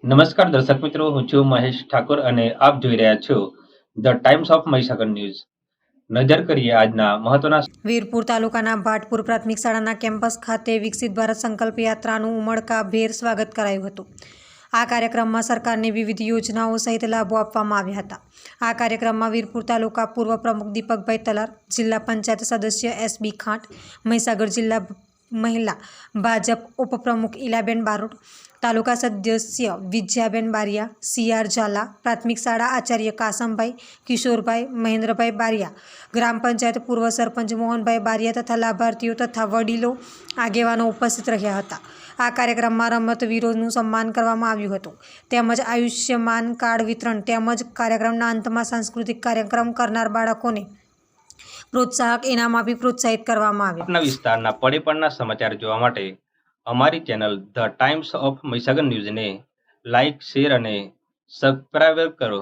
નમસ્કાર દર્શક મિત્રો, હું છું મહેશ ઠાકોર અને આપ જોઈ રહ્યા છો the times of Mahisagar news. નજર કરીએ આજના મહત્વના. વીરપુર તાલુકાના ભાટપુર પ્રાથમિક શાળાના કેમ્પસ ખાતે વિકસિત ભારત સંકલ્પ યાત્રાનું ઉમળકાભેર સ્વાગત કરાયું હતું. આ કાર્યક્રમમાં સરકારની વિવિધ યોજનાઓ સહિત લાભો આપવામાં આવ્યા હતા. આ કાર્યક્રમમાં વીરપુર તાલુકા પૂર્વ પ્રમુખ દીપકભાઈ તલાર, જિલ્લા પંચાયત સદસ્ય એસબી ખાંટ, મહીસાગર જિલ્લા મહિલા ભાજપ ઉપપ્રમુખ ઇલાબેન બારોટ, તાલુકા સદસ્ય વિજયાબેન બારિયા, સીઆર ઝાલા, પ્રાથમિક શાળા આચાર્ય કાસમભાઈ, કિશોરભાઈ, મહેન્દ્રભાઈ બારિયા, ગ્રામ પંચાયત પૂર્વ સરપંચ મોહનભાઈ બારિયા તથા લાભાર્થીઓ તથા વડીલો આગેવાનો ઉપસ્થિત રહ્યા હતા. આ કાર્યક્રમમાં રમતવીરોનું સન્માન કરવામાં આવ્યું હતું તેમજ આયુષ્યમાન કાર્ડ વિતરણ તેમજ કાર્યક્રમના અંતમાં સાંસ્કૃતિક કાર્યક્રમ કરનાર બાળકોને પ્રોત્સાહક ઇનામ આપી પ્રોત્સાહિત કરવામાં આવ્યા. આપના વિસ્તારના પડેપણના સમાચાર જોવા માટે અમારી channel the times of Mahisagar ન્યૂઝને લાઇક, શેર અને સબસ્ક્રાઇબ કરો.